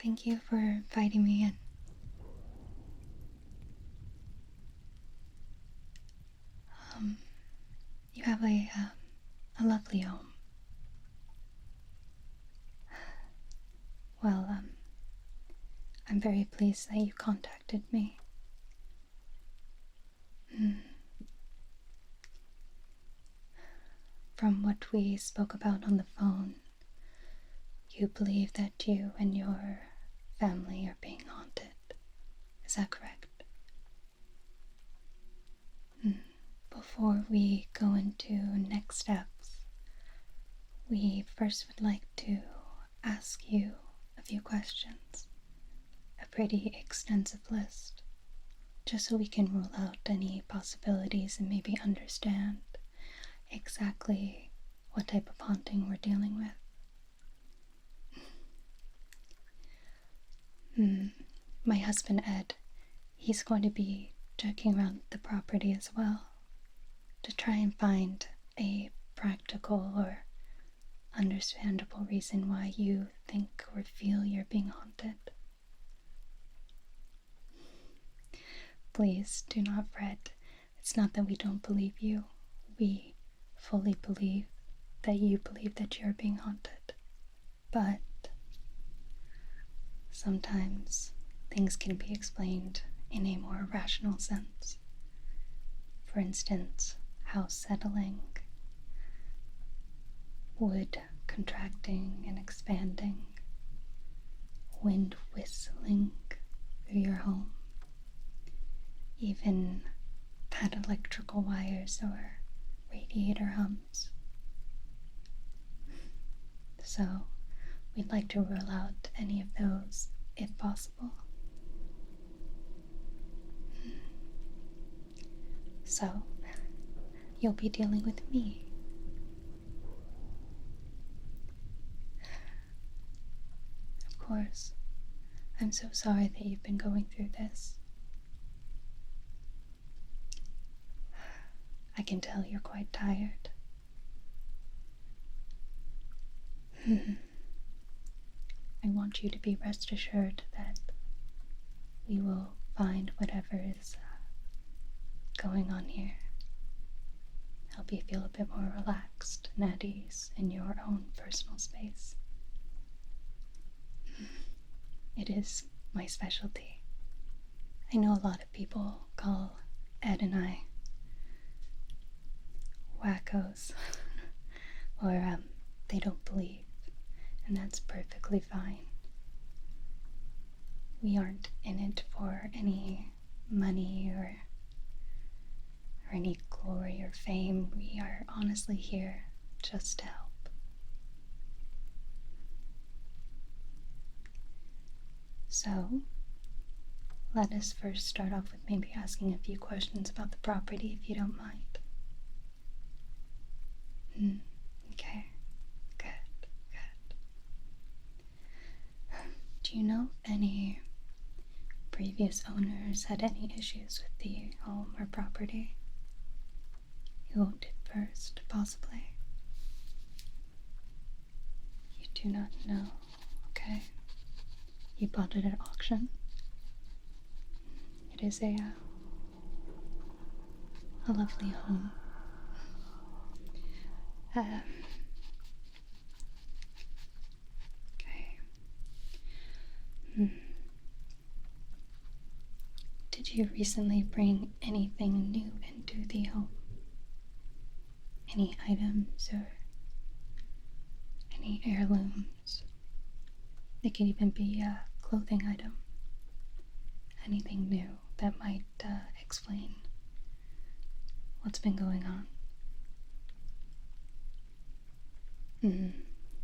Thank you for inviting me in. You have a lovely home. Well, I'm very pleased that you contacted me. From what we spoke about on the phone, you believe that you and your family are being haunted. Is that correct? Before we go into next steps, we first would like to ask you a few questions. A pretty extensive list, just so we can rule out any possibilities and maybe understand exactly what type of haunting we're dealing with. My husband Ed, he's going to be checking around the property as well to try and find a practical or understandable reason why you think or feel you're being haunted. Please do not fret. It's not that we don't believe you. We fully believe that you believe that you're being haunted. But sometimes things can be explained in a more rational sense. For instance, house settling, wood contracting and expanding, wind whistling through your home, even bad electrical wires or radiator hums. So, we'd like to rule out any of those if possible. So, you'll be dealing with me. Of course, I'm so sorry that you've been going through this. I can tell you're quite tired. I want you to be rest assured that we will find whatever is going on here. Help you feel a bit more relaxed and at ease in your own personal space. It is my specialty. I know a lot of people call Ed and I wackos, or they don't believe, and that's perfectly fine. We aren't in it for any money or any glory or fame. We are honestly here just to help. So, let us first start off with maybe asking a few questions about the property, if you don't mind. Okay, good. Do you know if any previous owners had any issues with the home or property? Who owned it first, possibly? You do not know. Okay. You bought it at auction? It is a lovely home. Okay. Did you recently bring anything new into the home? Any items or any heirlooms? It could even be a clothing item. Anything new that might explain what's been going on.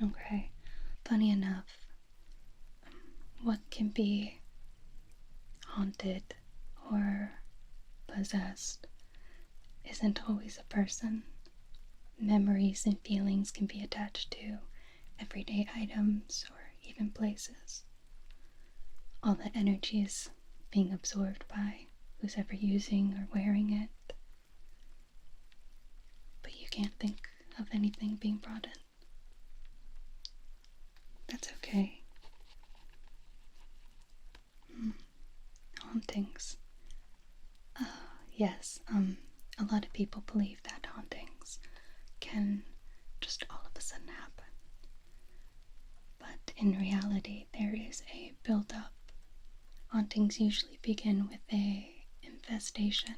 Okay. Funny enough, what can be haunted or possessed isn't always a person. Memories and feelings can be attached to everyday items or even places. All the energy is being absorbed by who's ever using or wearing it. But you can't think of anything being brought in. That's okay. hauntings. Yes, a lot of people believe that hauntings can just all of a sudden happen. But in reality, there is a build-up. Hauntings usually begin with a infestation,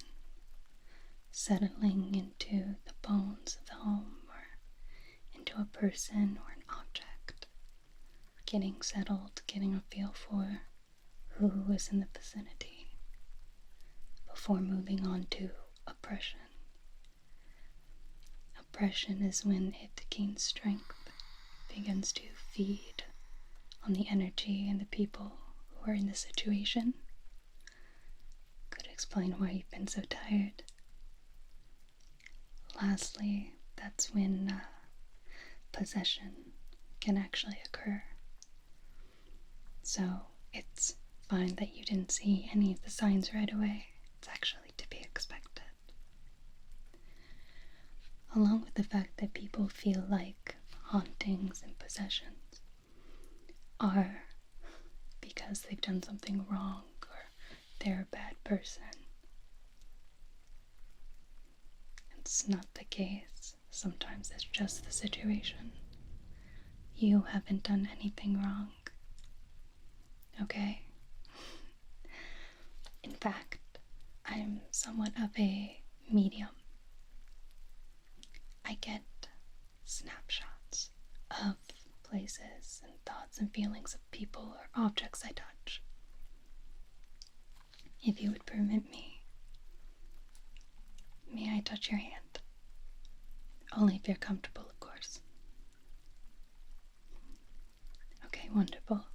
settling into the bones of the home or into a person or an object, getting settled, getting a feel for who is in the vicinity before moving on to oppression. Oppression is when it gains strength, begins to feed on the energy and the people who are in the situation. Could explain why you've been so tired. Lastly, that's when possession can actually occur. So it's fine that you didn't see any of the signs right away. It's actually to be expected. Along with the fact that people feel like hauntings and possessions are because they've done something wrong or they're a bad person. It's not the case. Sometimes it's just the situation. You haven't done anything wrong. Okay? In fact, I'm somewhat of a medium. I get snapshots of places and thoughts and feelings of people or objects I touch. If you would permit me, may I touch your hand? Only if you're comfortable, of course. Okay, wonderful.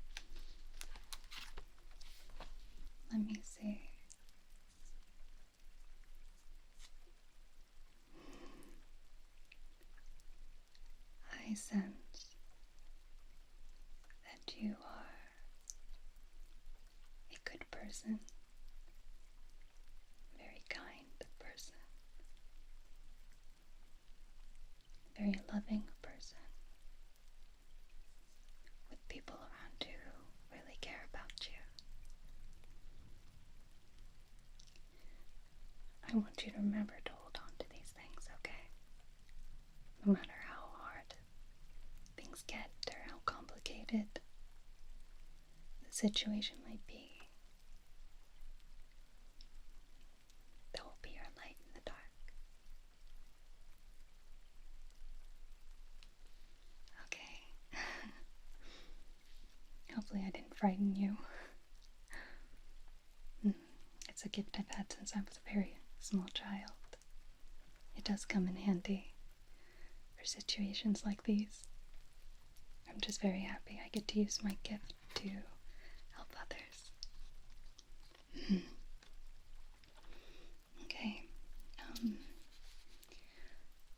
Let me see. I sense that you are a good person, very kind person, very loving person, with people around you who really care about you. I want you to remember to hold on to these things, okay? No matter how hard things get or how complicated the situation might be, there will be your light in the dark. Okay. Hopefully I didn't frighten you. It's a gift I've had since I was a very small child. It does come in handy for situations like these. I'm just very happy I get to use my gift to help others. Okay, a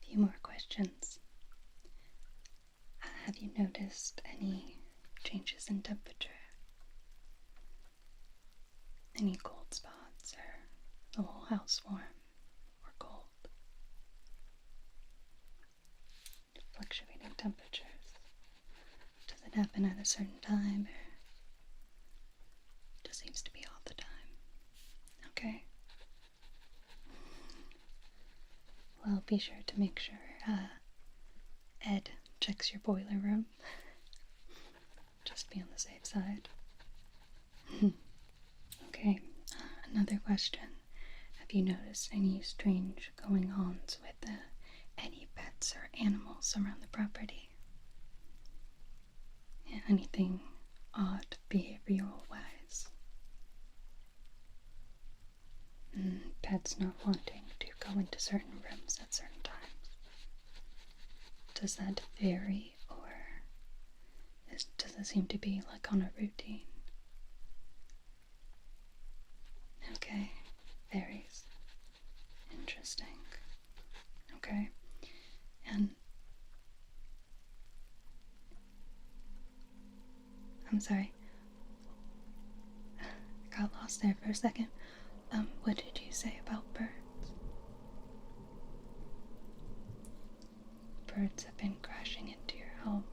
few more questions. Have you noticed any changes in temperature? Any cold spots or the whole house warm or cold? Fluctuating temperatures. Does it happen at a certain time or just seems to be all the time? Okay. Well, be sure to make sure Ed checks your boiler room. Just be on the safe side. Okay, another question. Have you noticed any strange going-ons with any pets or animals around the property? Yeah, anything odd behavioral-wise? Pets not wanting to go into certain rooms at certain times. Does that vary, or does it seem to be like on a routine? Okay, varies. Interesting. Okay, and I'm sorry. I got lost there for a second. What did you say about birds? Birds have been crashing into your home.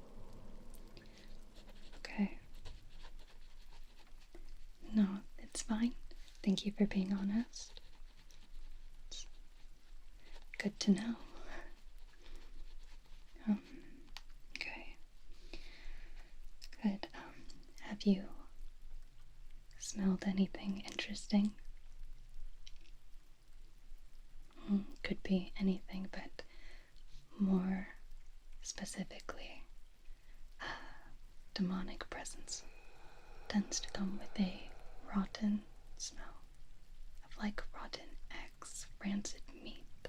Okay. No, it's fine. Thank you for being honest. It's good to know. Okay. Good. Have you smelled anything interesting? Could be anything, but more specifically, demonic presence tends to come with a rotten smell of like rotten eggs, rancid meat.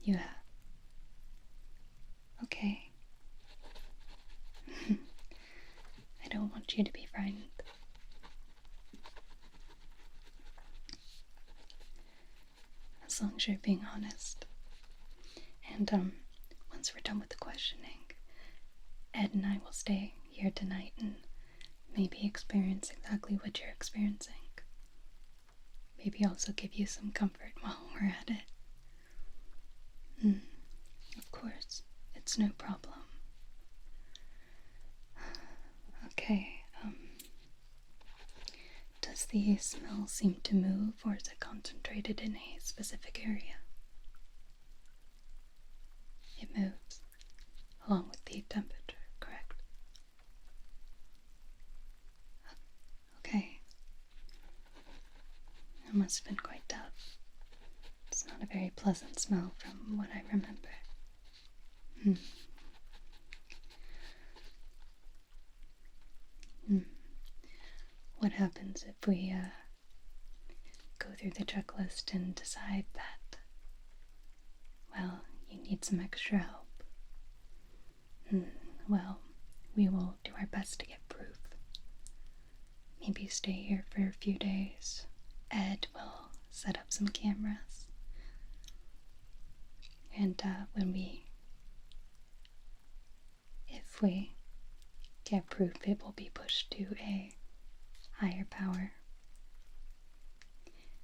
You have? Okay. I don't want you to be frightened. As long as you're being honest. And once we're done with the questioning, Ed and I will stay here tonight and maybe experience exactly what you're experiencing. Maybe also give you some comfort while we're at it. Of course, it's no problem. Okay, does the smell seem to move, or is it concentrated in a specific area? It moves, along with the temperature, correct? Okay. It must have been quite tough. It's not a very pleasant smell from what I remember. What happens if we go through the checklist and decide that, well, you need some extra help? Well, we will do our best to get proof. Maybe stay here for a few days. Ed will set up some cameras. And if we get proof, it will be pushed to a higher power.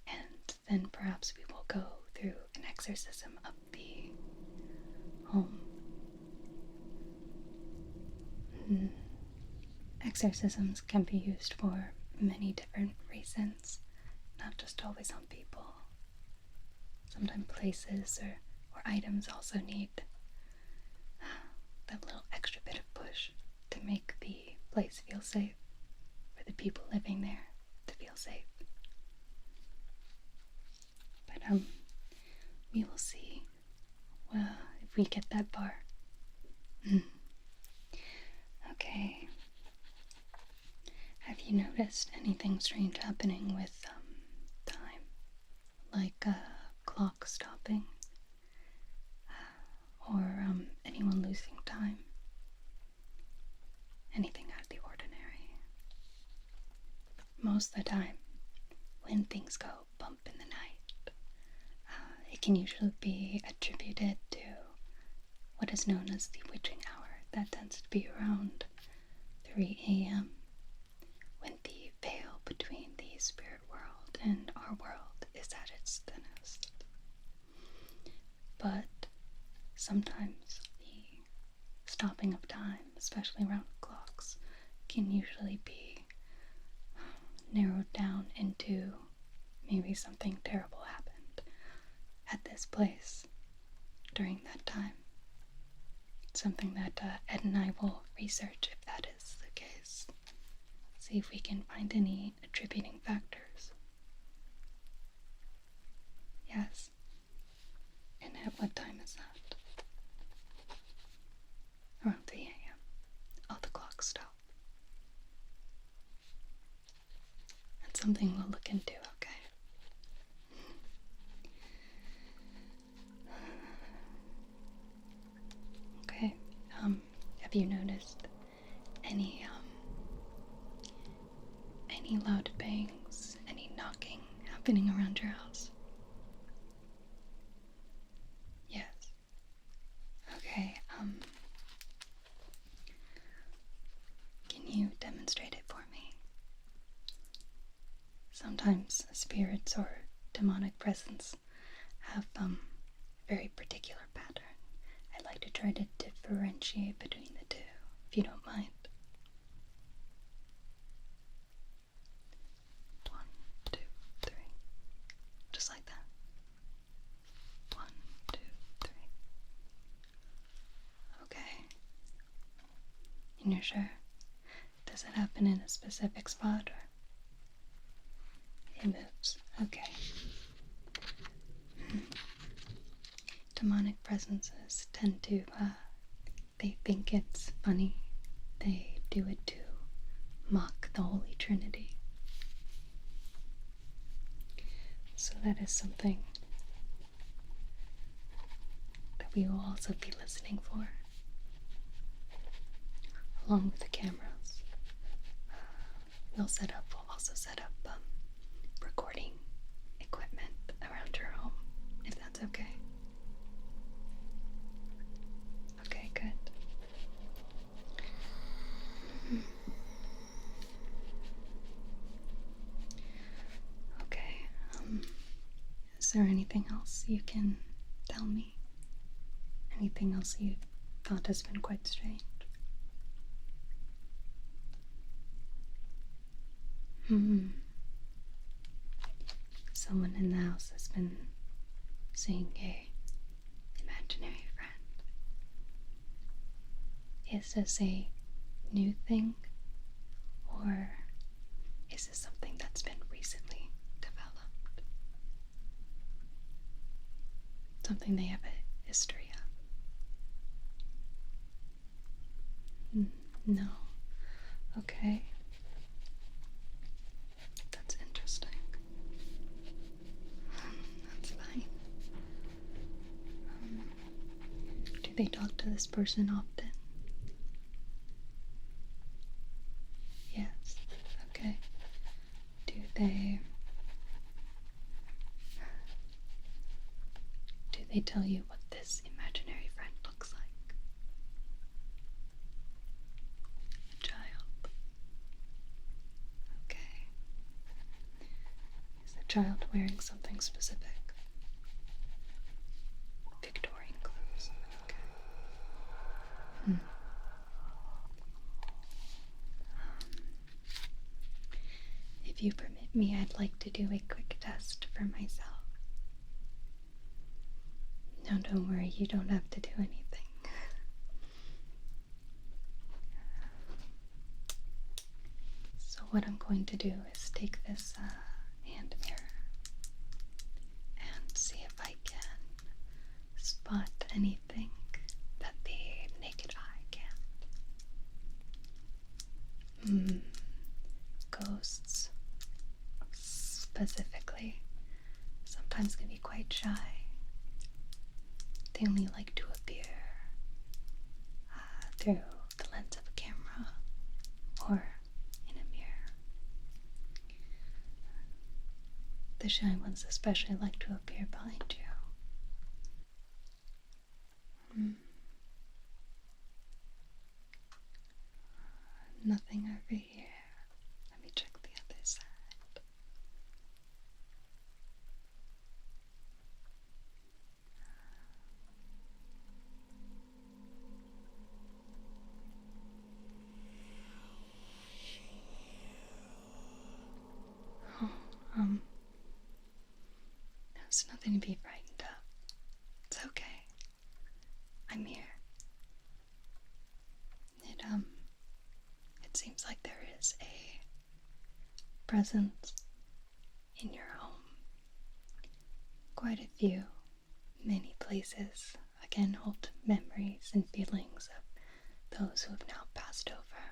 And then perhaps we will go through an exorcism of the home. Exorcisms can be used for many different reasons, not just always on people. Sometimes places or items also need that little extra bit of push to make the place feel safe, for the people living there to feel safe. But we will see if we get that far. Okay. Have you noticed anything strange happening with time? Like clock stopping? Or anyone losing time? Anything out of the ordinary? Most of the time, when things go bump in the night, it can usually be attributed to what is known as the witching hour. That tends to be around 3 a.m. when the veil between the spirit world and our world is at its thinnest. But sometimes the stopping of time, especially around clocks, can usually be narrowed down into maybe something terrible happened at this place during that time. It's something that Ed and I will research if that is the case. See if we can find any attributing factors. Yes. And at what time is that? Around 3 a.m. All the clocks stop. That's something we'll look into, okay? Okay, have you noticed any loud bangs, any knocking happening around your house? Yes. Okay, can you demonstrate it for me? Sometimes spirits or demonic presence have very particular pattern. I'd like to try to differentiate between the two, if you don't mind. you're sure? Does it happen in a specific spot or? It moves. Okay. Demonic presences tend to, they think it's funny. They do it to mock the Holy Trinity. So that is something that we will also be listening for, along with the cameras. We'll also set up recording equipment around your home, if that's okay. Okay, good. Okay, is there anything else you can tell me? Anything else you thought has been quite strange? Someone in the house has been seeing a imaginary friend. Is this a new thing, or is this something that's been recently developed? Something they have a history of? No. Okay. That's interesting. That's fine. Do they talk to this person often? Yes. Okay. Do they tell you what this imaginary friend looks like? A child. Okay. Is the child wearing something specific? Victorian clothes. Okay. If you permit me, I'd like to do a quick test for myself. No, don't worry, you don't have to do anything. So what I'm going to do is take this hand mirror and see if I can spot anything that the naked eye can't. Ghosts, specifically, sometimes can be quite shy. They only like to appear through the lens of a camera or in a mirror. The shy ones especially like to appear behind you. Nothing over here. Let me check the other side. There's nothing to be frightened of. It's okay. I'm here. It seems like there is a presence in your home. Quite a few, many places, again, hold memories and feelings of those who have now passed over.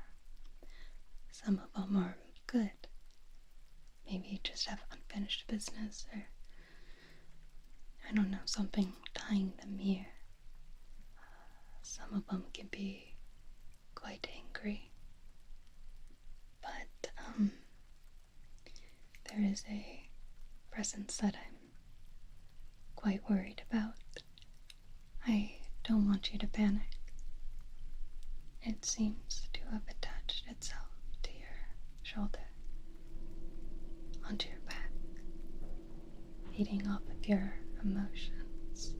Some of them are good. Maybe you just have unfinished business, or I don't know, something tying them here. Some of them can be quite angry, but there is a presence that I'm quite worried about. I don't want you to panic. It seems to have attached itself to your shoulder, onto your back, feeding off of your emotions.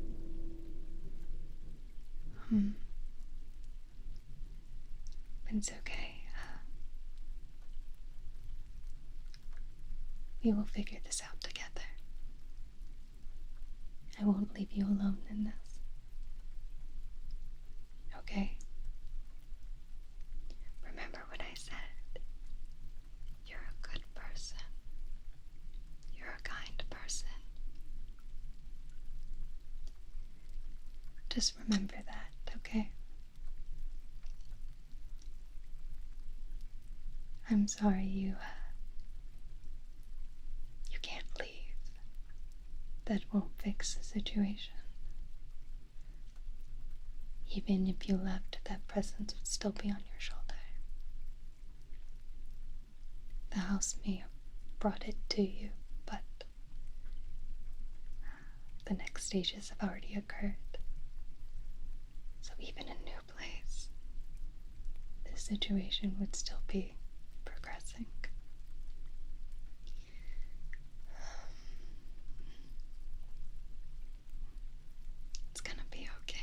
But it's okay. We will figure this out together. I won't leave you alone in this. Okay? said, you're a good person. You're a kind person. Just remember that, okay? I'm sorry you can't leave. That won't fix the situation. Even if you left, that presence would still be on your shoulder. The house may have brought it to you, but the next stages have already occurred. So even in a new place, the situation would still be progressing. It's gonna be okay.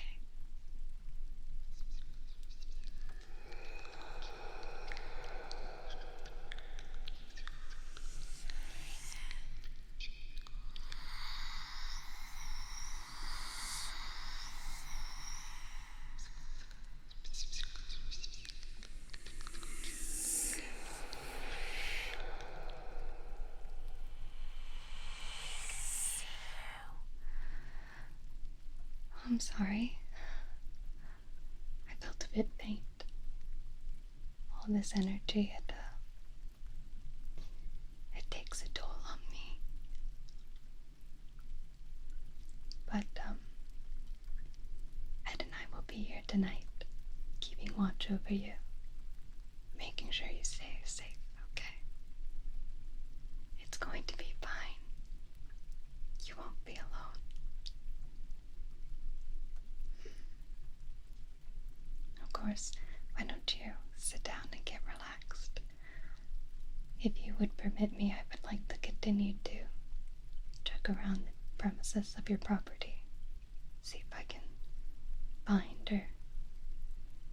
I'm sorry. I felt a bit faint. All this energy, it takes a toll on me. But, Ed and I will be here tonight, keeping watch over you, making sure you stay safe, okay? It's going to be fine. You won't be alone. Of course, why don't you sit down and get relaxed? If you would permit me, I would like to continue to check around the premises of your property, see if I can find or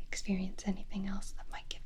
experience anything else that might give